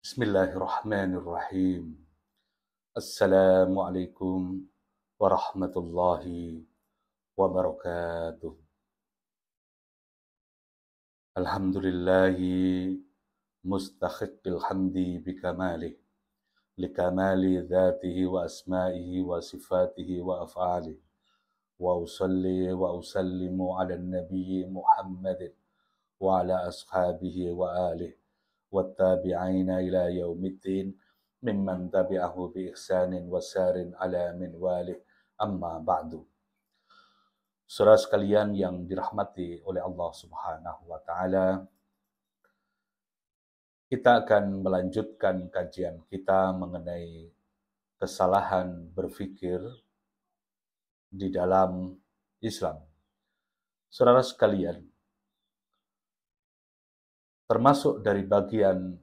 Bismillahirrahmanirrahim. Assalamualaikum warahmatullahi wabarakatuh. Alhamdulillahi mustahiqqil hamdi bikamali likamali dzatihi wa asma'ihi wa sifatihi wa af'alihi wa usalli wa usallimu ala nabiyyi Muhammadin wa ala ashabihi wa alihi wattabi'ina ila yaumiddin mimman tabi'ahu bi ihsanin wasarin ala min walih amma ba'du. Saudara sekalian yang dirahmati oleh Allah Subhanahu wa taala, kita akan melanjutkan kajian kita mengenai kesalahan berpikir di dalam Islam. Saudara sekalian, termasuk dari bagian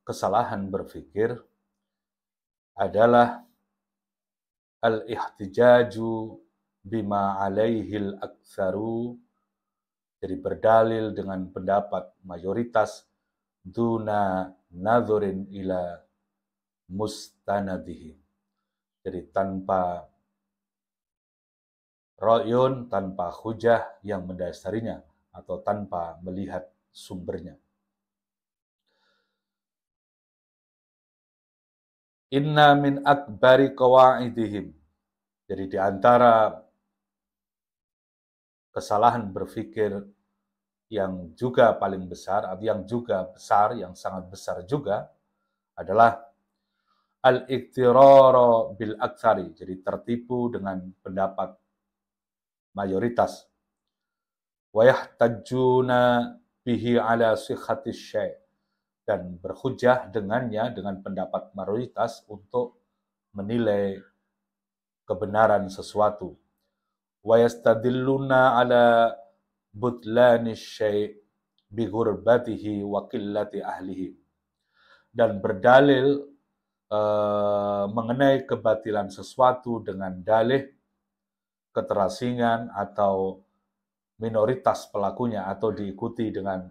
kesalahan berpikir adalah al-ihtijaju bima alaihil aktsaru, jadi berdalil dengan pendapat mayoritas duna nadzurin ila mustanadihi, jadi tanpa ra'yun, tanpa hujah yang mendasarinya atau tanpa melihat sumbernya. Inna min akbari qawaidihim, jadi di antara kesalahan berpikir yang juga paling besar, atau yang juga besar, yang sangat besar juga, adalah al-iktirara bil aktsari, jadi tertipu dengan pendapat mayoritas. Wa yahtajuna bihi ala sihhatis syai', dan berhujah dengannya, dengan pendapat mayoritas, untuk menilai kebenaran sesuatu. Wa yastadilluna ala butlani syai' bi ghurbatihi wa qillati ahlihi, dan berdalil mengenai kebatilan sesuatu dengan dalih keterasingan atau minoritas pelakunya, atau diikuti dengan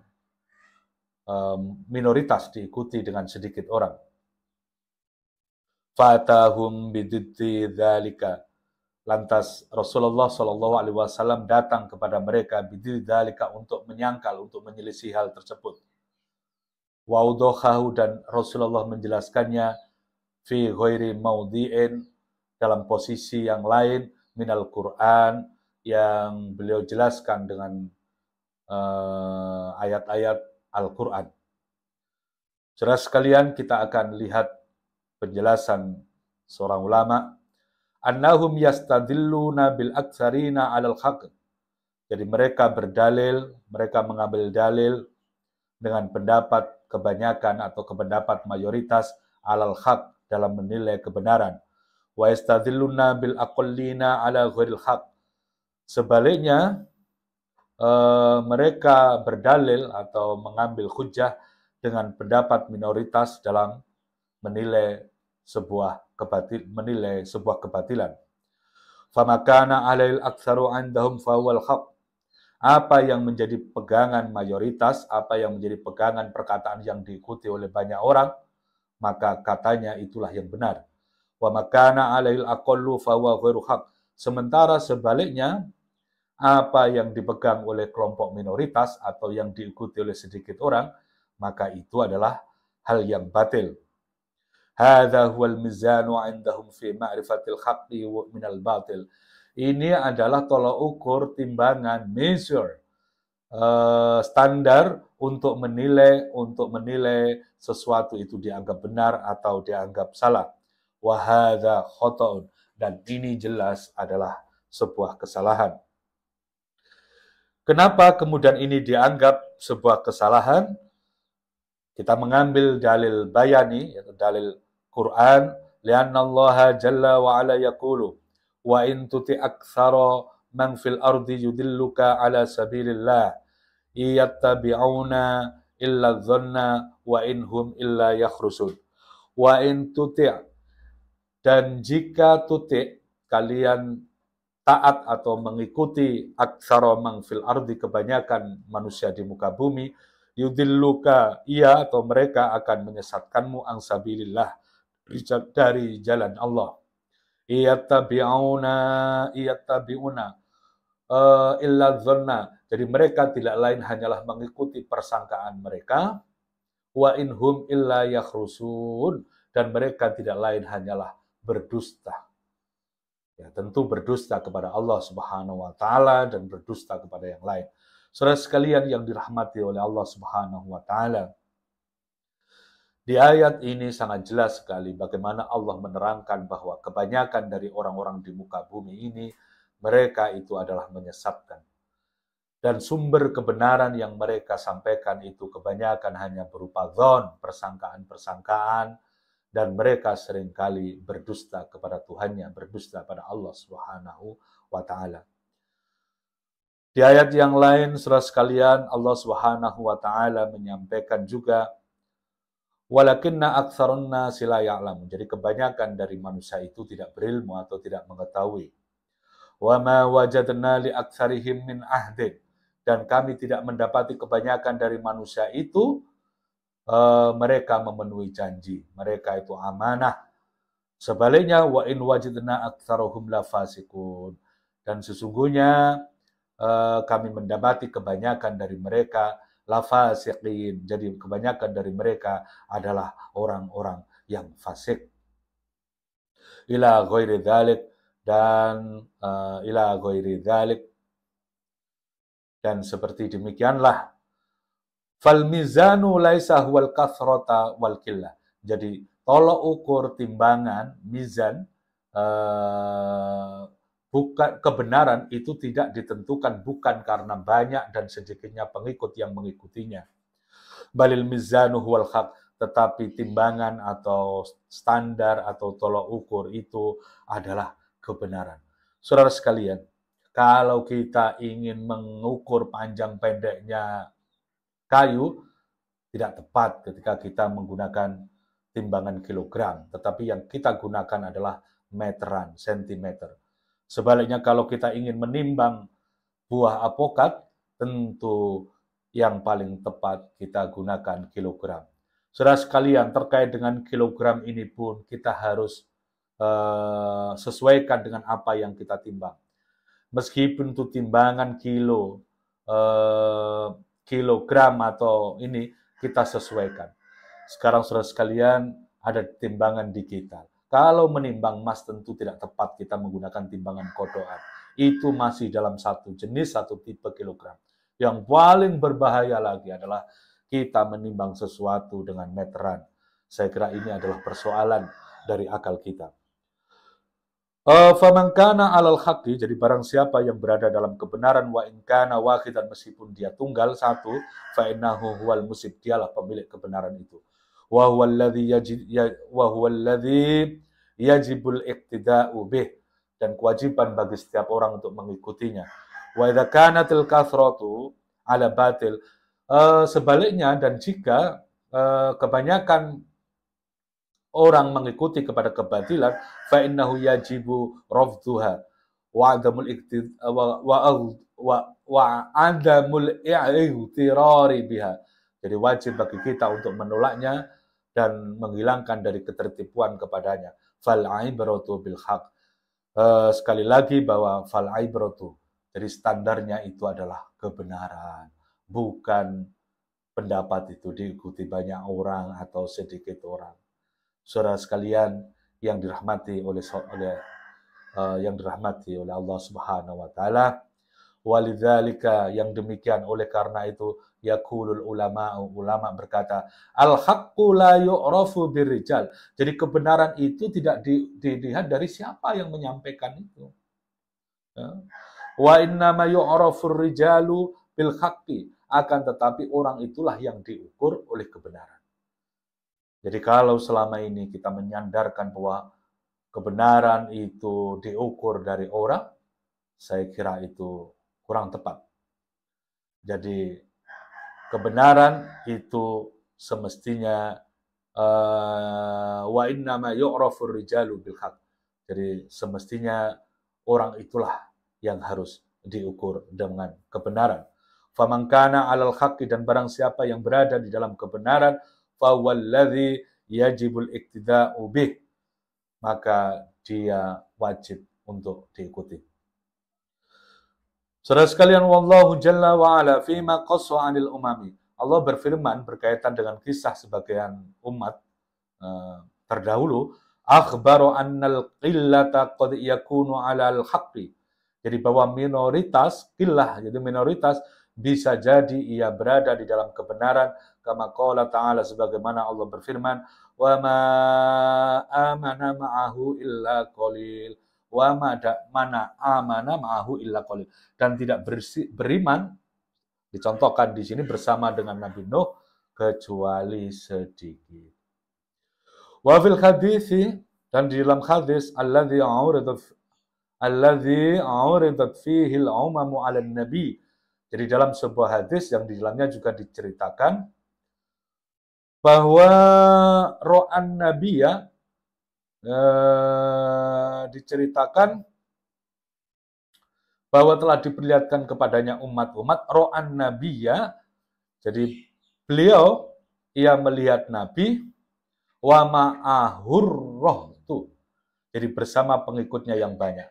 minoritas, diikuti dengan sedikit orang. Fatahum bididdi dzalika, lantas Rasulullah SAW datang kepada mereka bididdi dzalika, untuk menyangkal, untuk menyelisih hal tersebut. Wa'udhahu, dan Rasulullah menjelaskannya fi ghairi maudhi'in, dalam posisi yang lain, minal Quran, yang beliau jelaskan dengan ayat-ayat Al-Quran. Saudara sekalian, kita akan lihat penjelasan seorang ulama. Annahum yastadilluna bil aktsarina 'alal haqq, jadi mereka berdalil, mereka mengambil dalil dengan pendapat kebanyakan atau pendapat mayoritas 'alal haqq, dalam menilai kebenaran. Wa yastadilluna bil aqallina 'ala ghairil haqq, sebaliknya mereka berdalil atau mengambil hujah dengan pendapat minoritas dalam menilai sebuah kebatilan. Famakana 'alail aktsaru 'indahum fahuwal haqq, apa yang menjadi pegangan mayoritas, apa yang menjadi pegangan perkataan yang diikuti oleh banyak orang, maka katanya itulah yang benar. Wa makana 'alail aqallu fahuwa ghairu haqq, sementara sebaliknya, apa yang dipegang oleh kelompok minoritas atau yang diikuti oleh sedikit orang, maka itu adalah hal yang batil. Hadza huwal mizanu 'indahum fi ma'rifatil haqqi minal batil. Ini adalah tolak ukur, timbangan, measure, standar untuk menilai sesuatu itu dianggap benar atau dianggap salah. Wa hadza khata'un, dan ini jelas adalah sebuah kesalahan. Kenapa kemudian ini dianggap sebuah kesalahan? Kita mengambil dalil bayani, yaitu dalil Quran, lianna Allah jalla wa ala yaqulu wa in tuti aktsara man fil ardi yudilluka ala sabilillah iyattabi'una illa dhanna wa inhum illa yakhrusun. Wa in tuti', dan jika tuti', kalian taat atau mengikuti aktsara man fil ardi, kebanyakan manusia di muka bumi, Yudilluka, ia atau mereka akan menyesatkanmu ang sabilillah, dari jalan Allah. Iyattabi'una illa dhanna. Jadi mereka tidak lain hanyalah mengikuti persangkaan mereka. Wa inhum illa yakhrusun. Dan mereka tidak lain hanyalah berdusta. Ya, tentu berdusta kepada Allah Subhanahu wa taala dan berdusta kepada yang lain. Saudara sekalian yang dirahmati oleh Allah Subhanahu wa taala, di ayat ini sangat jelas sekali bagaimana Allah menerangkan bahwa kebanyakan dari orang-orang di muka bumi ini, mereka itu adalah menyesatkan. Dan sumber kebenaran yang mereka sampaikan itu kebanyakan hanya berupa dzon, persangkaan-persangkaan, dan mereka seringkali berdusta kepada Tuhannya, berdusta pada Allah Subhanahu wa taala. Di ayat yang lain, saudara sekalian, Allah Subhanahu wa taala menyampaikan juga walakinna aktsarun nasi la ya'lamun. Jadi kebanyakan dari manusia itu tidak berilmu atau tidak mengetahui. Wa ma wajadna li aktsarihim min ahdin. Dan kami tidak mendapati kebanyakan dari manusia itu mereka memenuhi janji, mereka itu amanah. Sebaliknya wa in wajadna aktsarahum lafasikun. Dan sesungguhnya kami mendapati kebanyakan dari mereka lafasiqin. Jadi kebanyakan dari mereka adalah orang-orang yang fasik. Ila ghairi dzalik dan ila ghairi dzalik. Dan seperti demikianlah fal mizanu laisa huwal kathrata wal qillah. Jadi tolok ukur timbangan mizan bukan kebenaran itu tidak ditentukan bukan karena banyak dan sedikitnya pengikut yang mengikutinya. Balil mizanu huwal haq, tetapi timbangan atau standar atau tolok ukur itu adalah kebenaran. Saudara sekalian, kalau kita ingin mengukur panjang pendeknya kayu, tidak tepat ketika kita menggunakan timbangan kilogram, tetapi yang kita gunakan adalah meteran, sentimeter. Sebaliknya kalau kita ingin menimbang buah apokat, tentu yang paling tepat kita gunakan kilogram. Saudara sekalian, terkait dengan kilogram ini pun kita harus sesuaikan dengan apa yang kita timbang. Meskipun itu timbangan kilogram atau ini kita sesuaikan. Sekarang saudara sekalian ada timbangan digital. Kalau menimbang emas tentu tidak tepat kita menggunakan timbangan kodokan. Itu masih dalam satu jenis, satu tipe kilogram. Yang paling berbahaya lagi adalah kita menimbang sesuatu dengan meteran. Saya kira ini adalah persoalan dari akal kita. Faman kana 'alal haqqi, jadi barang siapa yang berada dalam kebenaran, wa in kana wahidan, meskipun dia tunggal satu, fa innahu huwal musib, dialah pemilik kebenaran itu. Wa huwal ladzi yajibul iqtida'u bih, dan kewajiban bagi setiap orang untuk mengikutinya. Wa idza kanatil kathratu 'ala batil, sebaliknya, dan jika kebanyakan orang mengikuti kepada kebatilan, fa innahu yajibu rafdhuha wa adamul i'tirari biha. Jadi wajib bagi kita untuk menolaknya dan menghilangkan dari ketertipuan kepadanya. Fal ibratu bil haq. Sekali lagi bahwa fal ibratu, jadi standarnya itu adalah kebenaran, bukan pendapat itu diikuti banyak orang atau sedikit orang. Saudara sekalian yang dirahmati oleh Allah Subhanahu wa taala, walidzalika, yang demikian oleh karena itu yaqulul ulama berkata al haqqu la yu'rafu birrijal. Jadi kebenaran itu tidak dilihat dari siapa yang menyampaikan itu. Wa inna ma yu'rafur rijalu bil haqqi, akan tetapi orang itulah yang diukur oleh kebenaran. Jadi kalau selama ini kita menyandarkan bahwa kebenaran itu diukur dari orang, saya kira itu kurang tepat. Jadi kebenaran itu semestinya wa innama yu'rafur rijalu bil haq. Jadi semestinya orang itulah yang harus diukur dengan kebenaran. Faman kana 'alal haqqi, dan barang siapa yang berada di dalam kebenaran, fa walladzi yajibul iktida'u bih, maka dia wajib untuk diikuti. Saudara sekalian, wallahu jalla wa ala fima qassa 'anil umami. Allah berfirman berkaitan dengan kisah sebagian umat terdahulu, akhbaru annal qillata qad yakunu 'alal haqqi. Jadi bahwa minoritas, qillah, jadi minoritas bisa jadi ia berada di dalam kebenaran, kama qala ta'ala, sebagaimana Allah berfirman, wa ma amana ma'ahu illa qalil, wa mana amana ma'ahu illa qalil, dan tidak beriman, dicontohkan di sini bersama dengan Nabi Nuh, kecuali sedikit. Wa fil hadisi, dan di dalam hadis, alladzi uridat fihi al-umamu 'ala nabi. Jadi dalam sebuah hadis yang di dalamnya juga diceritakan bahwa ro'an nabiya, diceritakan bahwa telah diperlihatkan kepadanya umat-umat ro'an nabiya. Jadi beliau, ia melihat Nabi, wa ma'ahur rohtu, jadi bersama pengikutnya yang banyak.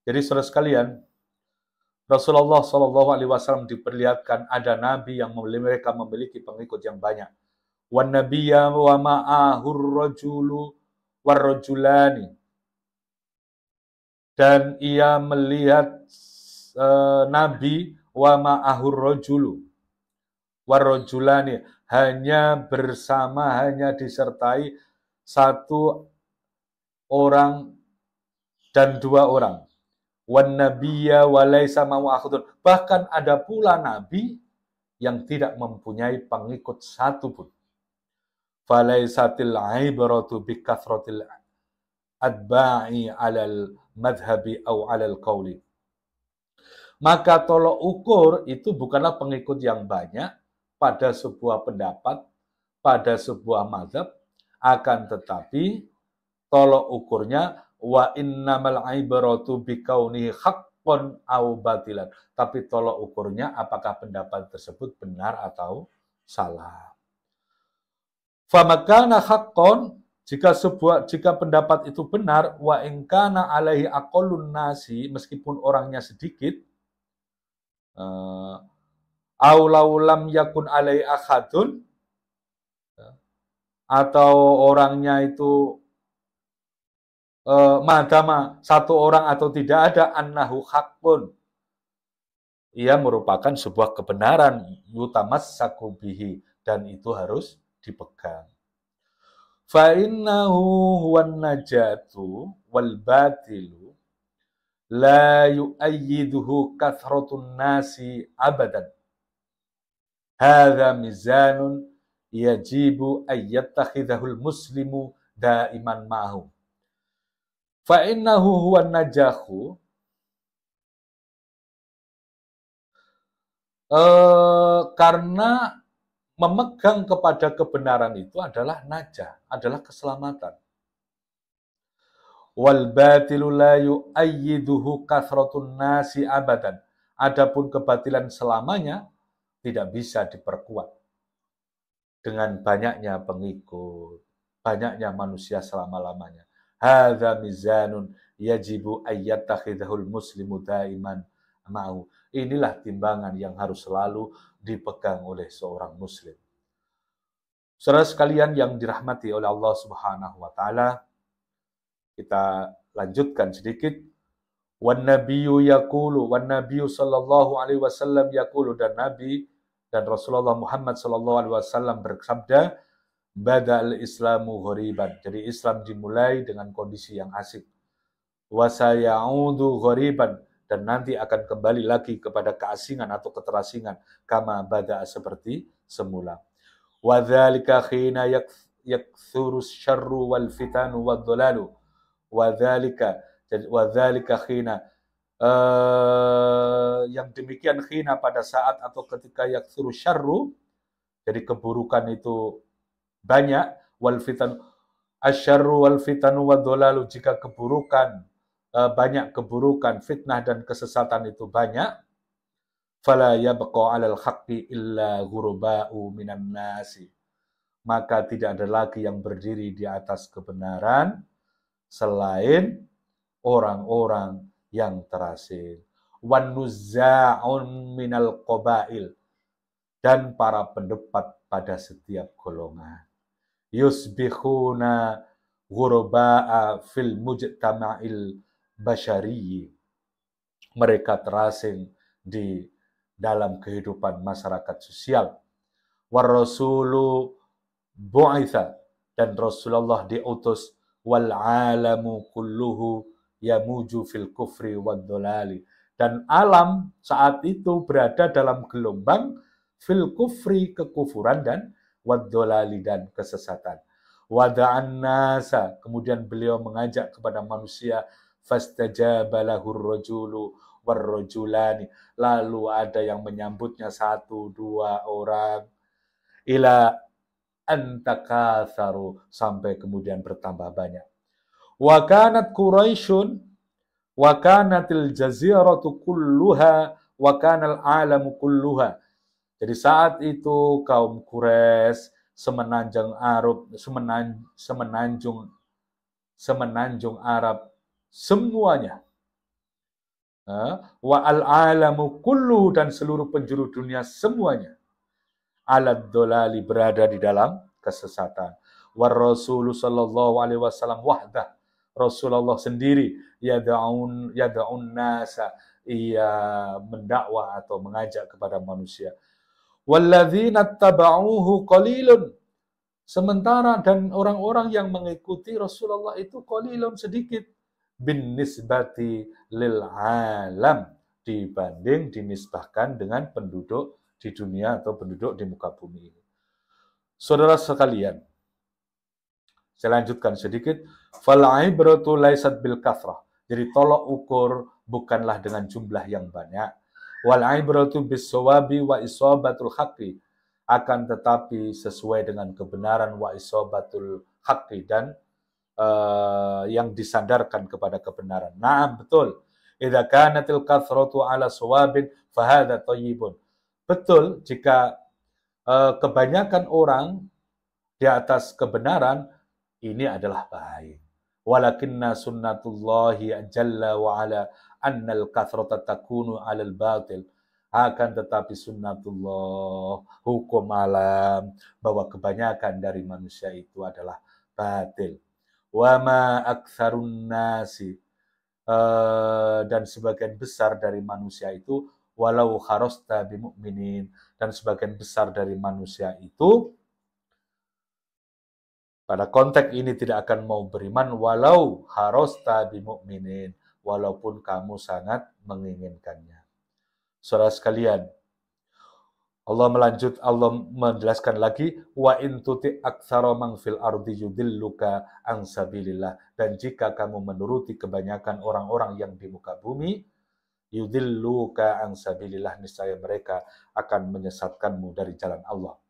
Jadi saudara sekalian, Rasulullah SAW diperlihatkan ada nabi yang mereka memiliki pengikut yang banyak. Wan nabiyya wa ma'ahur rajulu warrajulani, dan ia melihat nabi wa ma'ahur rajulu warrajulani, hanya bersama, hanya disertai satu orang dan dua orang. Wan nabiyya wa laisa ma'ahu akhadun, bahkan ada pula nabi yang tidak mempunyai pengikut satu pun. Falaisatil ibratu bi kathratil adba'i 'alal madhhabi aw 'alal qawli. Maka tolok ukur itu bukanlah pengikut yang banyak pada sebuah pendapat, pada sebuah mazhab, akan tetapi tolok ukurnya wa innamal ibratu bikaunihi haqqan aw batilan, tapi tolok ukurnya apakah pendapat tersebut benar atau salah. Famakana haqqan, jika pendapat itu benar, wa in kana alaihi aqallun nasi, meskipun orangnya sedikit, aw law lam yakun alaihi ahadun, atau orangnya itu madama satu orang atau tidak ada, annahu haqqun, ia merupakan sebuah kebenaran, yutamassaku bihi, dan itu harus dipegang. Fa innahu huwan najatu wal batilu la yu'ayyiduhu kathratun nasi abadan. Hadza mizanun yajibu ayyattakhidhahul muslimu daiman ma'hu. Fa innahu huwan najahu, karena memegang kepada kebenaran itu adalah najah, adalah keselamatan. Wal batilu la yu'ayyiduhu kathratun nasi abadan. Adapun kebatilan selamanya tidak bisa diperkuat dengan banyaknya pengikut, banyaknya manusia selama-lamanya. Hadza mizanun yajibu ayyattakhidhahul muslimu daiman ma'hu. Inilah timbangan yang harus selalu dipegang oleh seorang muslim. Saudara sekalian yang dirahmati oleh Allah Subhanahu wa taala, kita lanjutkan sedikit. Wan nabiyyu yaqulu, wan nabiyyu sallallahu alaihi wasallam yaqulu, dan Nabi dan Rasulullah Muhammad sallallahu alaihi wasallam bersabda, bada'al islamu ghariban. Jadi Islam dimulai dengan kondisi yang asing. Wa sayaudu ghariban, dan nanti akan kembali lagi kepada keasingan atau keterasingan, kama bada'a, seperti semula. Wa dzalika khina yakthuru syarru wal fitanu wad dhalalu. Wa dzalika khina, yang demikian khina, pada saat atau ketika yakthuru syarru, jadi keburukan itu banyak, wal fitan asyarru wal fitanu wad dhalalu, jika keburukan banyak keburukan, fitnah dan kesesatan itu banyak, fala yabqa 'alal haqqi illa ghuraba'u minan nasi. Maka tidak ada lagi yang berdiri di atas kebenaran selain orang-orang yang terasing. Wan nuzza'un minal qabail, dan para pendepat pada setiap golongan. Yusbihuna ghuraba'a fil mujtama'il basyari. Mereka terasing di dalam kehidupan masyarakat sosial. War rasulu bu'itha, dan Rasulullah diutus, wal alamu kulluhu yamuju fil kufri wad dolali, dan alam saat itu berada dalam gelombang fil kufri, kekufuran, dan wad dolali, dan kesesatan. Wada'an nasa, kemudian beliau mengajak kepada manusia, fastajaba lahur rajulu warrajulani, lalu ada yang menyambutnya 1-2 orang, ila antakatharu, sampai kemudian bertambah banyak. Wa kanat Quraisyun wa kanatil jaziratu kulluha wa kanal alamu kulluha. Jadi saat itu kaum Quraisy, semenanjung Arab, semenanjung Arab semuanya, wa al alamu kulluhu, dan seluruh penjuru dunia semuanya, alad dolali, berada di dalam kesesatan. War Rasulullah sallallahu alaihi wasallam wahdah, Rasulullah sendiri, yada'un nasa, ia mendakwah atau mengajak kepada manusia. Walladzina taba'uhu qalilun, sementara dan orang-orang yang mengikuti Rasulullah itu qalilun, sedikit, bin nisbati lil alam, dibanding dinisbahkan dengan penduduk di dunia atau penduduk di muka bumi ini. Saudara sekalian, saya lanjutkan sedikit. Fal ibratu laisat bil kathrah. Jadi tolok ukur bukanlah dengan jumlah yang banyak. Wal ibratu bis sawabi wa isabatul haqqi, akan tetapi sesuai dengan kebenaran, wa isabatul haqqi, dan yang disandarkan kepada kebenaran. Naam, betul. Idza kanatil kathratu ala sawabin fahadha thayyibun. Betul, jika kebanyakan orang di atas kebenaran, ini adalah baik. Walakinna sunnatullahi jalla wa ala annal kathrata takunu alal batil. Akan tetapi sunnatullah, hukum alam, bahwa kebanyakan dari manusia itu adalah batil. Wa ma aktsarun nasi, dan sebagian besar dari manusia itu, walau kharasta bimu'minin, dan sebagian besar dari manusia itu pada konteks ini tidak akan mau beriman, walau kharasta bimu'minin, walaupun kamu sangat menginginkannya. Saudara sekalian, Allah menjelaskan lagi, wa in tuti aktsara man fil ardi yudilluka an sabilillah, dan jika kamu menuruti kebanyakan orang-orang yang di muka bumi, yudilluka an sabilillah, niscaya mereka akan menyesatkanmu dari jalan Allah.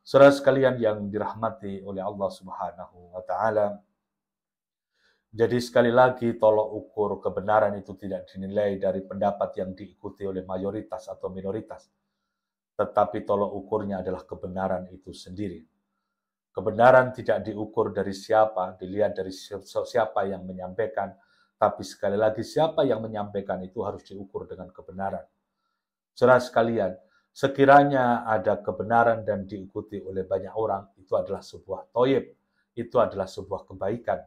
Saudara sekalian yang dirahmati oleh Allah Subhanahu wa taala, jadi sekali lagi tolok ukur kebenaran itu tidak dinilai dari pendapat yang diikuti oleh mayoritas atau minoritas, tetapi tolok ukurnya adalah kebenaran itu sendiri. Kebenaran tidak diukur dari siapa, dilihat dari siapa yang menyampaikan, tapi sekali lagi siapa yang menyampaikan itu harus diukur dengan kebenaran. Saudara sekalian, sekiranya ada kebenaran dan diikuti oleh banyak orang, itu adalah sebuah thayyib, itu adalah sebuah kebaikan,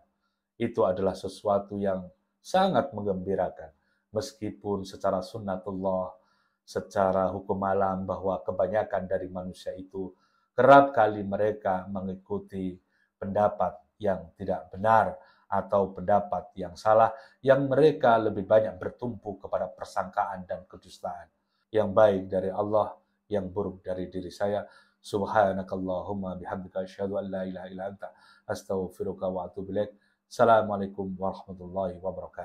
itu adalah sesuatu yang sangat menggembirakan. Meskipun secara sunnatullah, secara hukum alam, bahwa kebanyakan dari manusia itu kerap kali mereka mengikuti pendapat yang tidak benar atau pendapat yang salah, yang mereka lebih banyak bertumpu kepada persangkaan dan kedustaan. Yang baik dari Allah, yang buruk dari diri saya. Subhanakallahumma bihamdika asyhadu an la ilaha illa anta astaghfiruka wa atubu ilaik. Assalamualaikum warahmatullahi wabarakatuh.